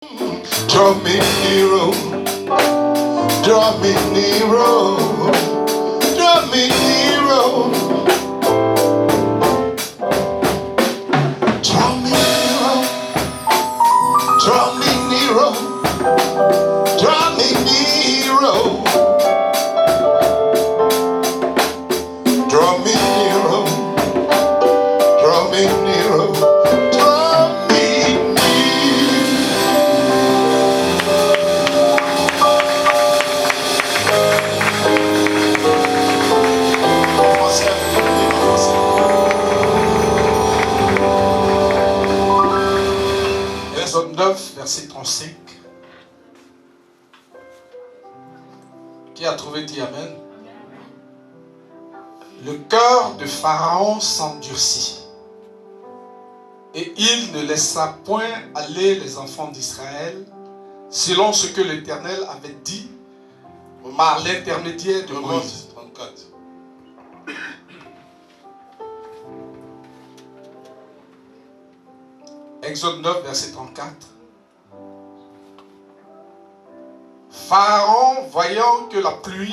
Draw me nearer, draw me nearer, draw me nearer, draw me nearer, draw me nearer, draw me nearer, draw me nearer, draw me nearer. Exode 9, verset 35. Qui a trouvé dit Amen? Le cœur de Pharaon s'endurcit, et il ne laissa point aller les enfants d'Israël, selon ce que l'Éternel avait dit par l'intermédiaire de Moïse. 34. Exode 9, verset 34. Pharaon, voyant que la pluie,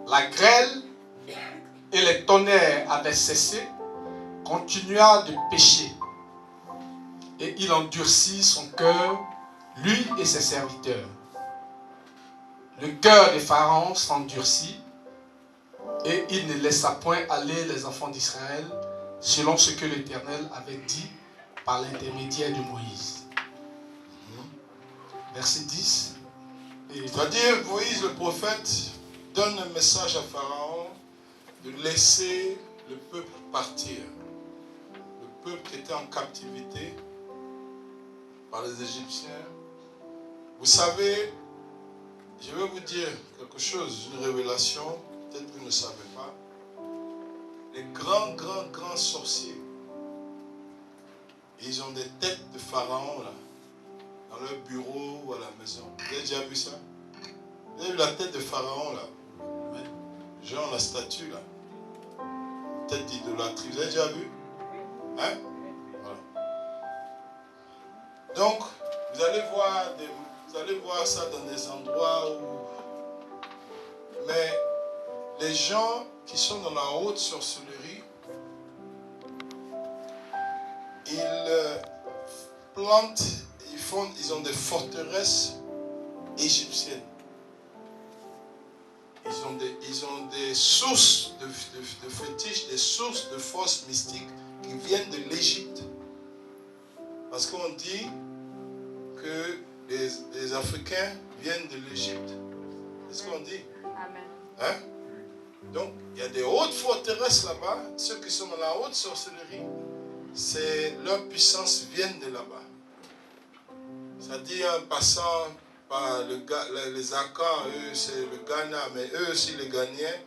la grêle et les tonnerres avaient cessé, continua de pécher. Et il endurcit son cœur, lui et ses serviteurs. Le cœur de Pharaon s'endurcit, et il ne laissa point aller les enfants d'Israël, selon ce que l'Éternel avait dit par l'intermédiaire de Moïse. Verset 10. C'est-à-dire, Moïse le prophète donne un message à Pharaon de laisser le peuple partir. Le peuple qui était en captivité par les Égyptiens. Vous savez, je vais vous dire quelque chose, une révélation, peut-être que vous ne savez pas. Les grands sorciers, ils ont des têtes de pharaon là, dans leur bureau ou à la maison. Vous avez déjà vu ça? Vous avez vu la tête de pharaon là? Genre la statue là. Tête d'idolâtrie. Vous avez déjà vu? Hein? Voilà. Donc, vous allez voir ça dans des endroits où... Mais les gens qui sont dans la haute sorcellerie, ils plantent, ils ont des forteresses égyptiennes. Ils ont des sources de fétiches, des sources de forces mystiques qui viennent de l'Égypte. Parce qu'on dit que les Africains viennent de l'Égypte. C'est ce qu'on dit. Amen. Hein? Donc, il y a des hautes forteresses là-bas. Ceux qui sont dans la haute sorcellerie, leur puissance vient de là-bas. C'est-à-dire, en passant par les Akans, eux, c'est le Ghana, mais eux aussi, les Ghanéens,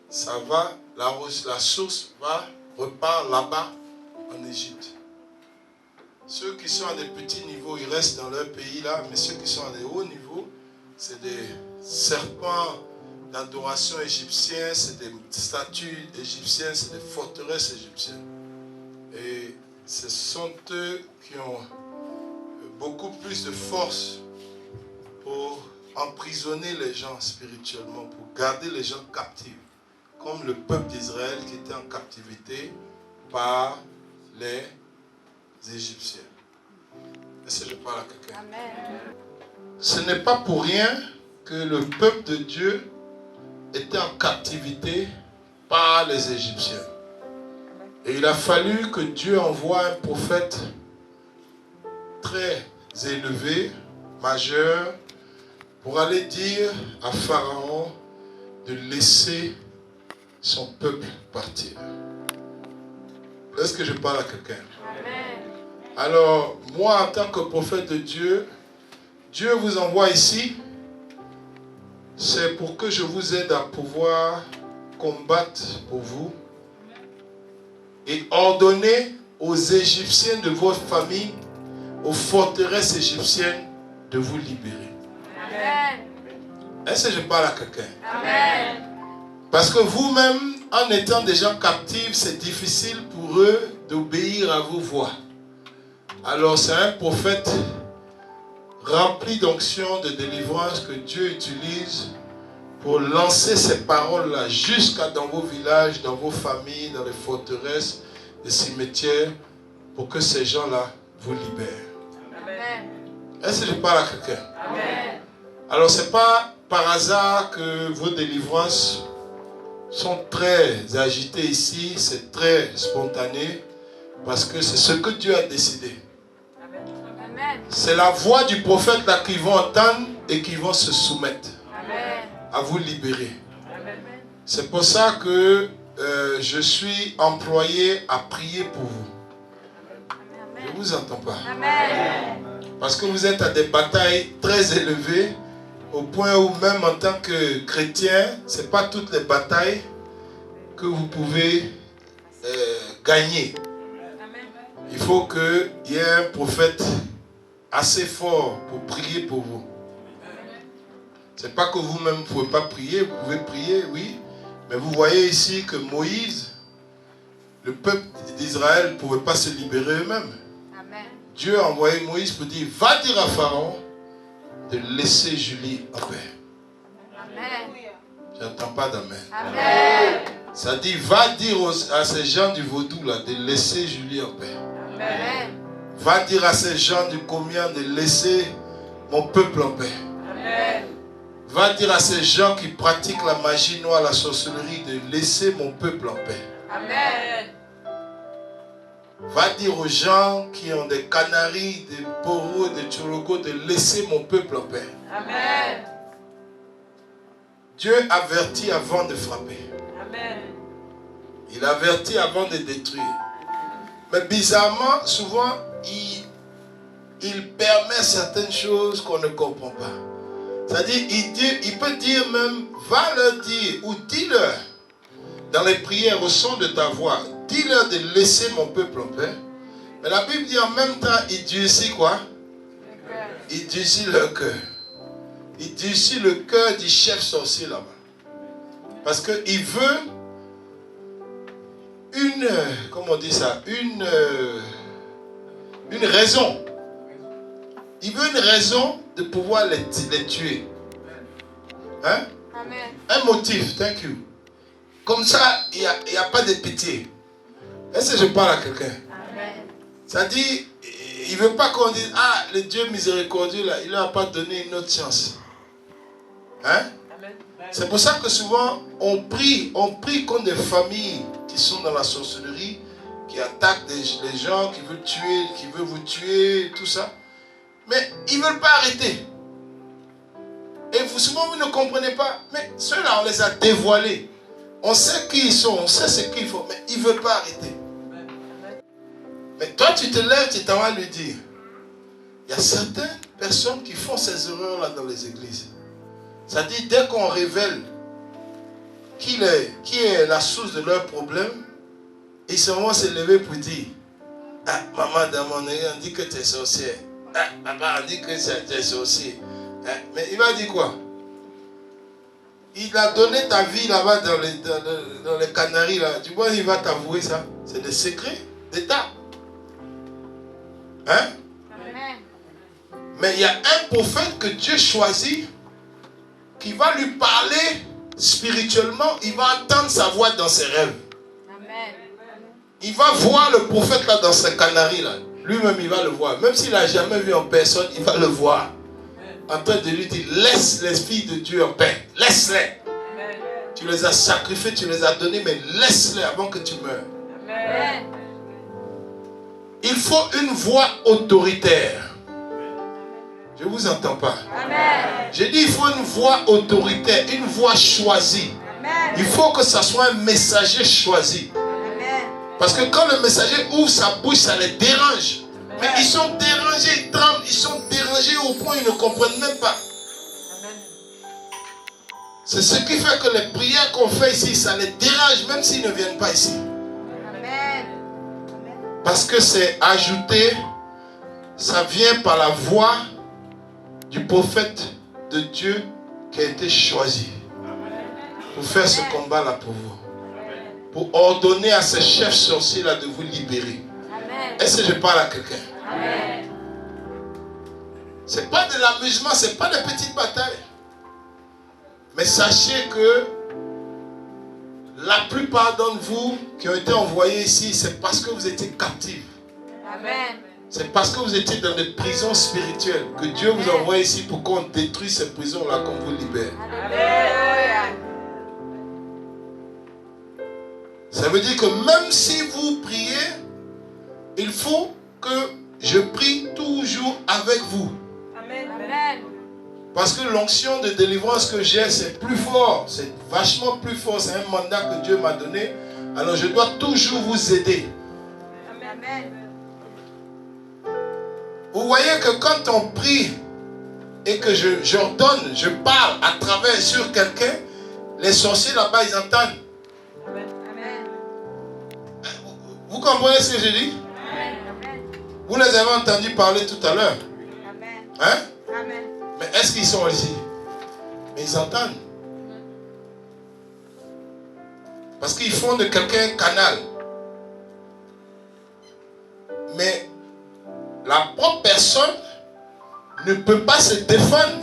ça va, la source repart là-bas, en Égypte. Ceux qui sont à des petits niveaux, ils restent dans leur pays là, mais ceux qui sont à des hauts niveaux, c'est des serpents d'adoration égyptiens, c'est des statues égyptiennes, c'est des forteresses égyptiennes. Et ce sont eux qui ont beaucoup plus de force pour emprisonner les gens spirituellement, pour garder les gens captifs, comme le peuple d'Israël qui était en captivité par les Égyptiens. Est-ce que je parle à quelqu'un? Amen. Ce n'est pas pour rien que le peuple de Dieu était en captivité par les Égyptiens. Et il a fallu que Dieu envoie un prophète très élevé, majeur, pour aller dire à Pharaon de laisser son peuple partir. Est-ce que je parle à quelqu'un? Amen. Alors, moi, en tant que prophète de Dieu, Dieu vous envoie ici, c'est pour que je vous aide à pouvoir combattre pour vous et ordonner aux Égyptiens de votre famille, aux forteresses égyptiennes, de vous libérer. Amen. Est-ce que je parle à quelqu'un? Amen. Parce que vous-même, en étant des gens captifs, c'est difficile pour eux d'obéir à vos voix. Alors c'est un prophète rempli d'onction, de délivrance que Dieu utilise pour lancer ces paroles-là jusqu'à dans vos villages, dans vos familles, dans les forteresses, les cimetières, pour que ces gens-là vous libèrent. Amen. Est-ce que je parle à quelqu'un? Amen. Alors c'est pas par hasard que vos délivrances sont très agitées ici, c'est très spontané, parce que c'est ce que Dieu a décidé. Amen. C'est la voix du prophète là qu'ils vont entendre et qu'ils vont se soumettre Amen. à vous libérer. Amen. C'est pour ça que je suis employé à prier pour vous. Je ne vous entends pas. Amen. Parce que vous êtes à des batailles très élevées, au point où même en tant que chrétien, ce n'est pas toutes les batailles que vous pouvez gagner. Il faut qu'il y ait un prophète assez fort pour prier pour vous. Ce n'est pas que vous-même ne pouvez pas prier, vous pouvez prier, oui. Mais vous voyez ici que Moïse, le peuple d'Israël ne pouvait pas se libérer eux-mêmes. Amen. Dieu a envoyé Moïse pour dire, va dire à Pharaon de laisser Julie en paix. Amen. J'entends pas d'amen. Amen. Ça dit, va dire à ces gens du vaudou là de laisser Julie en paix. Amen. Va dire à ces gens du combien de laisser mon peuple en paix. Amen. Va dire à ces gens qui pratiquent la magie noire, la sorcellerie, de laisser mon peuple en paix. Amen. Va dire aux gens qui ont des canaries, des poros, des tchorogos, de laisser mon peuple en paix. Amen. Dieu avertit avant de frapper. Amen. Il avertit avant de détruire. Mais bizarrement, souvent, il permet certaines choses qu'on ne comprend pas. C'est-à-dire, il peut dire même, va leur dire, ou dis-leur, dans les prières au son de ta voix, dis-leur de laisser mon peuple en paix. Mais la Bible dit en même temps, il durcit quoi? Il durcit leur cœur. Il durcit le cœur du chef sorcier là-bas. Parce qu'il veut comment on dit ça? Une raison. Il veut une raison de pouvoir les tuer. Hein? Amen. Un motif, thank you. Comme ça, il n'y a pas de pitié. Est-ce que je parle à quelqu'un? Amen. Ça dit, il ne veut pas qu'on dise, ah, le Dieu miséricordieux, là, il ne leur a pas donné une autre chance. Hein? C'est pour ça que souvent, on prie contre des familles qui sont dans la sorcellerie, qui attaquent les gens, qui veulent vous tuer, tout ça. Mais ils ne veulent pas arrêter. Et souvent, vous ne comprenez pas. Mais ceux-là, on les a dévoilés. On sait qui ils sont, on sait ce qu'il faut, mais ils ne veulent pas arrêter. Mais toi, tu te lèves, tu t'en vas lui dire. Il y a certaines personnes qui font ces erreurs-là dans les églises. Ça dit, dès qu'on révèle qui est la source de leurs problèmes, ils se vont se lever pour dire, ah, maman, dans mon œil, on dit que tu es sorcière. Ah, papa, on dit que tu es sorcier. Ah, mais il va dire quoi? Il a donné ta vie là-bas dans les Canaries. Là. Tu vois, il va t'avouer ça. C'est des secrets d'État. Hein? Amen. Mais il y a un prophète que Dieu choisit qui va lui parler spirituellement. Il va entendre sa voix dans ses rêves. Amen. Il va voir le prophète là dans ses Canaries. Là. Lui-même, il va le voir. Même s'il n'a jamais vu en personne, il va le voir. En train de lui dire, laisse les filles de Dieu en paix. Laisse-les. Tu les as sacrifiées, tu les as données, mais laisse-les avant que tu meurs. Amen. Il faut une voix autoritaire. Je ne vous entends pas. Amen. J'ai dit, il faut une voix autoritaire, une voix choisie. Amen. Il faut que ça soit un messager choisi. Amen. Parce que quand le messager ouvre sa bouche, ça les dérange. Mais ils sont dérangés, ils tremblent, ils sont dérangés au point où ils ne comprennent même pas. C'est ce qui fait que les prières qu'on fait ici, ça les dérange même s'ils ne viennent pas ici. Amen. Parce que c'est ajouté, ça vient par la voix du prophète de Dieu qui a été choisi pour faire ce combat-là pour vous. Pour ordonner à ces chefs sorciers-là de vous libérer. Amen. Est-ce que je parle à quelqu'un? Amen. Ce n'est pas de l'amusement, ce n'est pas de petites batailles. Mais sachez que la plupart d'entre vous qui ont été envoyés ici, c'est parce que vous étiez captifs. Amen. C'est parce que vous étiez dans des prisons spirituelles que Dieu vous a envoyé ici pour qu'on détruise ces prisons-là, qu'on vous libère. Alléluia. Ça veut dire que même si vous priez, il faut que je prie toujours avec vous. Amen. Parce que l'onction de délivrance que j'ai, c'est plus fort. C'est vachement plus fort. C'est un mandat que Dieu m'a donné. Alors je dois toujours vous aider. Amen. Vous voyez que quand on prie et que j'ordonne, je parle à travers sur quelqu'un, les sorciers là-bas, ils entendent. Amen. Vous comprenez ce que je dis? Amen. Vous les avez entendus parler tout à l'heure. Amen. Hein? Amen. Mais est-ce qu'ils sont ici? Mais ils entendent. Parce qu'ils font de quelqu'un un canal. Mais la propre personne ne peut pas se défendre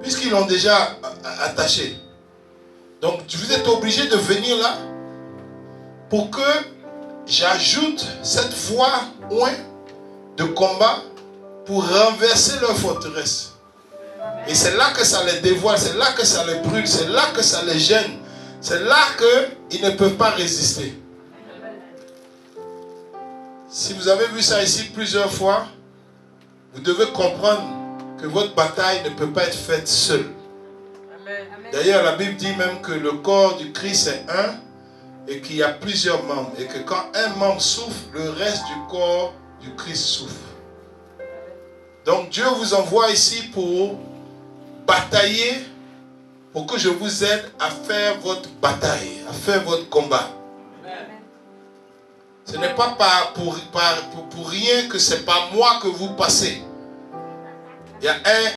puisqu'ils l'ont déjà attaché. Donc vous êtes obligé de venir là pour que j'ajoute cette voie de combat pour renverser leur forteresse. Et c'est là que ça les dévoile, c'est là que ça les brûle, c'est là que ça les gêne. C'est là qu'ils ne peuvent pas résister. Si vous avez vu ça ici plusieurs fois, vous devez comprendre que votre bataille ne peut pas être faite seule. D'ailleurs, la Bible dit même que le corps du Christ est un et qu'il y a plusieurs membres. Et que quand un membre souffre, le reste du corps du Christ souffre. Donc Dieu vous envoie ici pour batailler, pour que je vous aide à faire votre bataille, à faire votre combat. Ce n'est pas pour rien que ce n'est pas moi que vous passez. Il y a un